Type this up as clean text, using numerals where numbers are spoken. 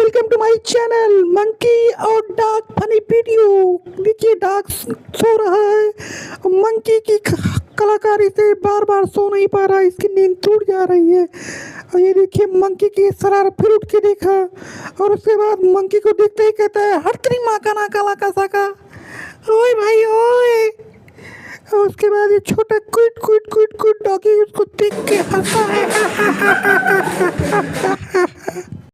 Welcome to my channel monkey और dog funny video. देखिए dog सो रहा है। मंकी की कलाकारी से बार बार सो नहीं पा रहा, इसकी नींद टूट जा रही है। और ये देखिए मंकी की शरारत, फिर उठ के देखा और उसके बाद मंकी को देखते ही कहता है हट तेरी माँ का नाका लाका साका, ओए भाई ओए। और उसके बाद ये छोटा quit quit quit quit doggy उसको देख के हंसा है।